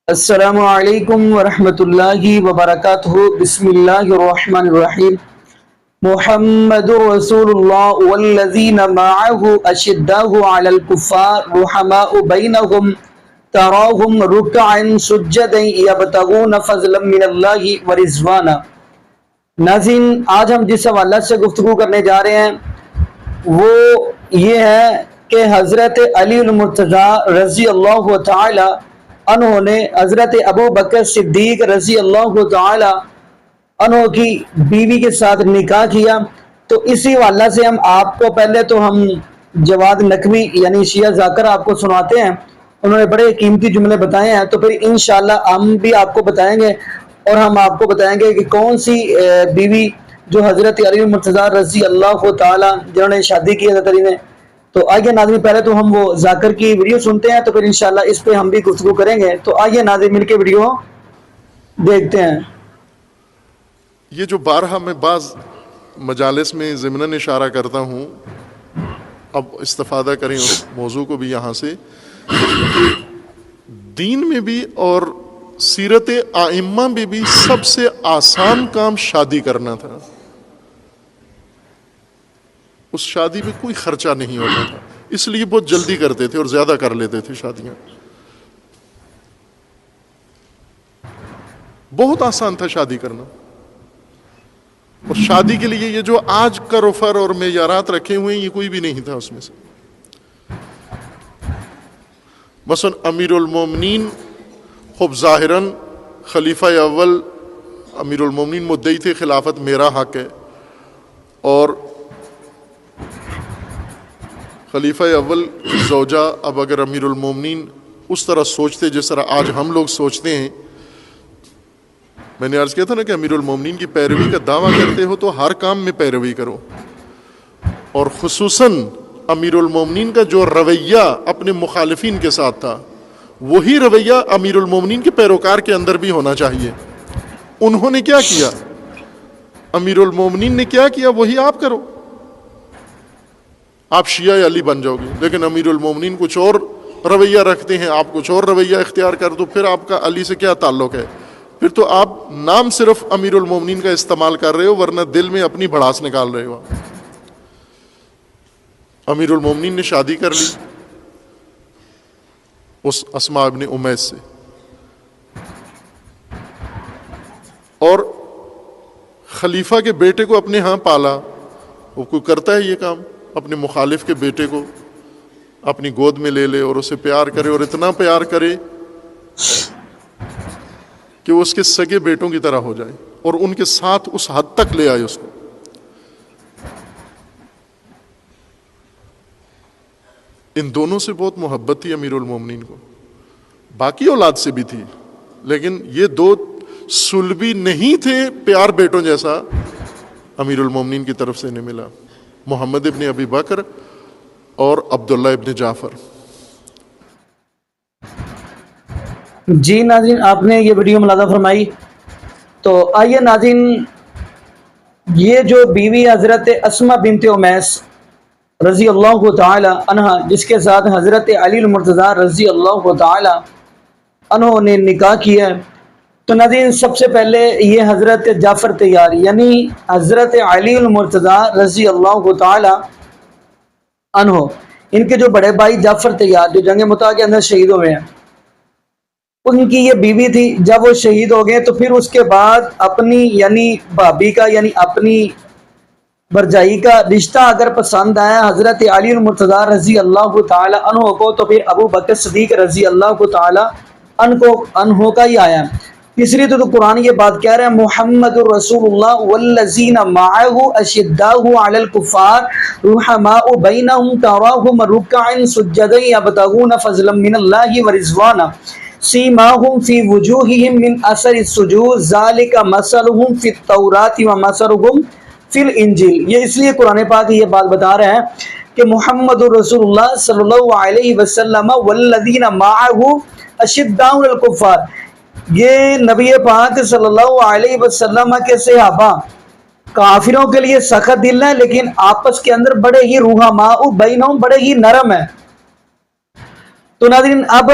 السلام علیکم ورحمۃ اللہ وبرکاتہ۔ بسم اللہ الرحمن الرحیم۔ محمد رسول اللہ والذین معه اشداء علی الکفار رحماء بینہم تراہم رکعا سجدا یبتغون فضلا من اللہ ورضوانا۔ ناظرین، آج ہم جس حوالہ سے گفتگو کرنے جا رہے ہیں وہ یہ ہے کہ حضرت علی المرتضیٰ رضی اللہ تعالی انہوں نے حضرت ابو بکر صدیق رضی اللہ تعالی عنہ کی بیوی کے ساتھ نکاح کیا۔ تو اسی حوالہ سے ہم آپ کو پہلے تو ہم جواد نقوی یعنی شیعہ ذاکر آپ کو سناتے ہیں، انہوں نے بڑے قیمتی جملے بتائے ہیں، تو پھر انشاءاللہ ہم بھی آپ کو بتائیں گے اور ہم آپ کو بتائیں گے کہ کون سی بیوی جو حضرت علی مرتضیٰ رضی اللہ تعالی جنہوں نے شادی کی حضرت علی نے۔ تو آئیے ناظرین، پہلے تو ہم وہ ذاکر کی ویڈیو سنتے ہیں، تو پھر انشاءاللہ اس پہ ہم بھی گفتگو کریں گے۔ تو آئیے ناظرین مل کے ویڈیو دیکھتے ہیں۔ یہ جو بارہا میں بعض مجالس میں ضمناً اشارہ کرتا ہوں، اب استفادہ کریں اس موضوع کو بھی یہاں سے، دین میں بھی اور سیرت ائمہ میں بھی سب سے آسان کام شادی کرنا تھا۔ اس شادی میں کوئی خرچہ نہیں ہوتا تھا، اس لیے بہت جلدی کرتے تھے اور زیادہ کر لیتے تھے شادیاں۔ بہت آسان تھا شادی کرنا، اور شادی کے لیے یہ جو آج کا رفر اور معیارات رکھے ہوئے ہیں یہ کوئی بھی نہیں تھا اس میں سے۔ مثلا امیر المومنین خوب ظاہراً خلیفہ اول امیر المومنین مدعی تھے، خلافت میرا حق ہے، اور خلیفہ اول زوجہ اب اگر امیر المومنین اس طرح سوچتے جس طرح آج ہم لوگ سوچتے ہیں، میں نے عرض کیا تھا نا کہ امیر المومنین کی پیروی کا دعویٰ کرتے ہو تو ہر کام میں پیروی کرو، اور خصوصاً امیر المومنین کا جو رویہ اپنے مخالفین کے ساتھ تھا وہی رویہ امیر المومنین کے پیروکار کے اندر بھی ہونا چاہیے۔ انہوں نے کیا کیا، امیر المومنین نے کیا کیا وہی آپ کرو۔ آپ شیعہ علی بن جاؤ گے، لیکن امیر المومنین کچھ اور رویہ رکھتے ہیں، آپ کچھ اور رویہ اختیار کر دو، پھر آپ کا علی سے کیا تعلق ہے؟ پھر تو آپ نام صرف امیر المومنین کا استعمال کر رہے ہو، ورنہ دل میں اپنی بھڑاس نکال رہے ہو۔ امیر المومنین نے شادی کر لی اس اسماء ابن امیس سے، اور خلیفہ کے بیٹے کو اپنے ہاں پالا۔ وہ کوئی کرتا ہے یہ کام، اپنے مخالف کے بیٹے کو اپنی گود میں لے لے اور اسے پیار کرے، اور اتنا پیار کرے کہ وہ اس کے سگے بیٹوں کی طرح ہو جائے، اور ان کے ساتھ اس حد تک لے آئے اس کو۔ ان دونوں سے بہت محبت تھی امیر المومنین کو، باقی اولاد سے بھی تھی، لیکن یہ دو سلبی نہیں تھے پیار بیٹوں جیسا امیر المومنین کی طرف سے انہیں ملا، محمد ابن ابی بکر اور عبداللہ ابن جعفر۔ جی ناظرین، آپ نے یہ ویڈیو ملاحظہ فرمائی۔ تو آئیے ناظرین، یہ جو بیوی حضرت اسماء بنت امیس رضی اللہ تعالی عنہ جس کے ساتھ حضرت علی المرتضیٰ رضی اللہ تعالی عنہ نے نکاح کیا ہے، تو ناظرین سب سے پہلے یہ حضرت جعفر طیار یعنی حضرت علی المرتضیٰ رضی اللہ تعالی عنہ، ان کے جو بڑے بھائی جعفر طیار جو جنگ مطاع کے اندر شہید ہوئے ہیں، ان کی یہ بیوی تھی۔ جب وہ شہید ہو گئے تو پھر اس کے بعد اپنی یعنی بھابی کا یعنی اپنی برجائی کا رشتہ اگر پسند آیا حضرت علی المرتضیٰ رضی اللہ تعالی عنہ کو، تو پھر ابو بکر صدیق رضی اللہ تعالی عنہ کا ہی آیا۔ اس لیے تو قرآن یہ بات کہہ رہا ہے، محمد رسول اللہ والذین معه اشداء علی الکفار رحماء بینہم تراہم رکعا سجدا یبتغون فضلا من اللہ ورضوانا سیماہم فی وجوہہم من اثر السجود ذالک مثلہم فی التوراۃ ومثلہم فی الانجیل۔ یہ اس لیے قرآن پاک یہ بات بتا رہا ہے کہ محمد رسول اللہ صلی اللہ علیہ وسلم والذین معه اشداء علی الکفار، یہ نبی پاک صلی اللہ علیہ وسلم کے صحابہ کافروں کے لیے سخت دل ہیں، لیکن آپس کے اندر بڑے ہی رحماء بینہم، بڑے ہی نرم ہیں۔ تو ناظرین اب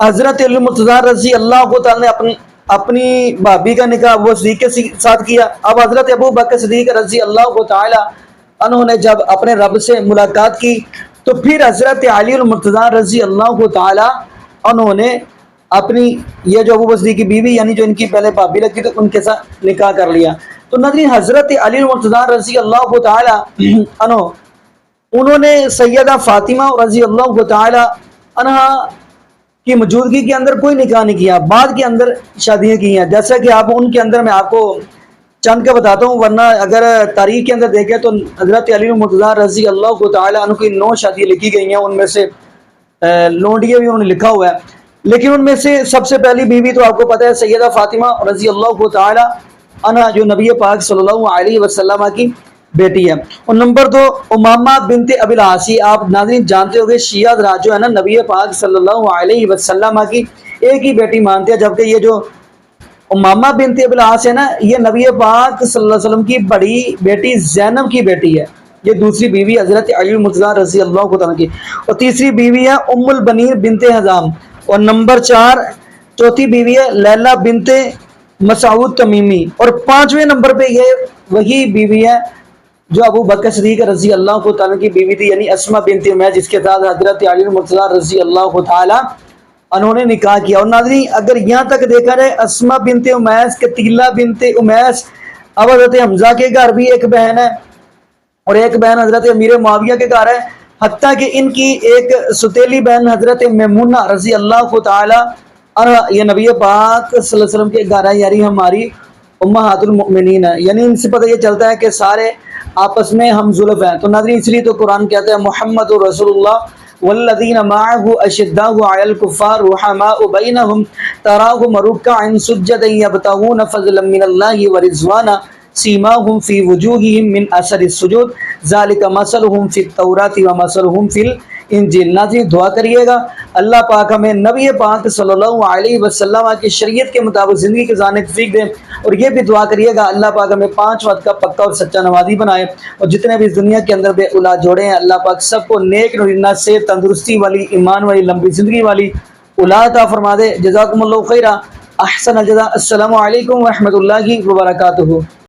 حضرت علی مرتضیٰ رضی اللہ تعالیٰ نے اپنی بھابھی کا نکاح ابو صدیق کے ساتھ کیا. اب حضرت ابو بکر صدیق رضی اللہ تعالیٰ انہوں نے جب اپنے رب سے ملاقات کی تو پھر حضرت علی المرتضیٰ رضی اللہ تعالیٰ انہوں نے اپنی یہ جو ابو بکر صدیق کی بیوی یعنی جو ان کی پہلے بھابھی لگتی تو ان کے ساتھ نکاح کر لیا. تو ناظرین حضرت علی المرتضیٰ رضی اللہ تعالیٰ انہوں نے سیدہ فاطمہ رضی اللہ تعالیٰ عنہا کی موجودگی کے اندر کوئی نکاح نہیں کیا، بعد کے اندر شادیاں کی ہیں. جیسا کہ آپ ان کے اندر میں آپ کو چند کا بتاتا ہوں، ورنہ اگر تاریخ کے اندر دیکھیں تو حضرت علی مرتضیٰ رضی اللہ تعالیٰ عنہ کی 9 شادیاں لکھی گئی ہیں، ان میں سے لونڈیاں بھی انہوں نے لکھا ہوا ہے. لیکن ان میں سے سب سے پہلی بیوی تو آپ کو پتہ ہے سیدہ فاطمہ رضی اللہ تعالیٰ عنہ جو نبی پاک صلی اللہ علیہ وسلم کی بیٹی ہے. اور نمبر 2 امامہ بنت ابی العاص. آپ ناظرین جانتے ہو گے شیعہ حضرات جو ہے نا نبی پاک صلی اللہ علیہ وسلم کی ایک ہی بیٹی مانتے ہیں، جبکہ یہ جو امامہ بنت ابی العاص ہے نا یہ نبی پاک صلی اللہ علیہ وسلم کی بڑی بیٹی زینب کی بیٹی ہے. یہ دوسری بیوی حضرت علی مرتضیٰ رضی اللہ تعالیٰ کی. اور تیسری بیوی ہے ام البنین بنت حزام. اور نمبر 4 چوتھی بیوی ہے لیلہ بنت مسعود تمیمی. اور 5ویں نمبر پہ یہ وہی بیوی ہے جو ابو بکر صدیق رضی اللہ تعالیٰ کی بیوی تھی، یعنی اسماء بنت امیس، جس کے ساتھ حضرت علی مرتضیٰ رضی اللہ تعالیٰ انہوں نے نکاح کیا. اور ناظرین اگر یہاں تک دیکھا جائے اسماء بنت امیس، قتیلہ بنت امیس، اب حضرت حمزہ کے گھر بھی ایک بہن ہے اور ایک بہن حضرت امیر معاویہ کے گھر ہے، حتیٰ کہ ان کی ایک ستیلی بہن حضرت میمونہ رضی اللہ تعالیٰ عنہ یہ نبی پاک صلی اللہ علیہ وسلم کے گھر ہے، یعنی ہماری امہات المؤمنین ہے. یعنی ان سے پتہ یہ چلتا ہے کہ سارے آپس میں ہم زلف ہیں. تو ناظرین اس لیے تو قرآن کہتا ہے محمد رسول اللہ والذین معه اشداء علی الکفار رحماء بینہم تراہم رکعا سجدا یبتغون فضلا من اللہ ورضوانا سیماہم فی وجوہہم من اثر السجود ذالک مثلہم فی التوراۃ ومثلہم فی الانجیل. ناظرین دعا کریے گا اللہ پاک ہمیں نبی پاک صلی اللہ علیہ وسلم کی شریعت کے مطابق زندگی گزارنے کی توفیق دے. اور یہ بھی دعا کریے گا اللہ پاک ہمیں 5 وقت کا پکا اور سچا نمازی بنائے. اور جتنے بھی اس دنیا کے اندر بے اولاد جوڑے ہیں اللہ پاک سب کو نیک نورینہ سے تندرستی والی ایمان والی لمبی زندگی والی اولاد عطا فرما دے. جزاکم اللہ خیرہ، احسن الجزاء. السلام علیکم ورحمۃ اللہ وبرکاتہ.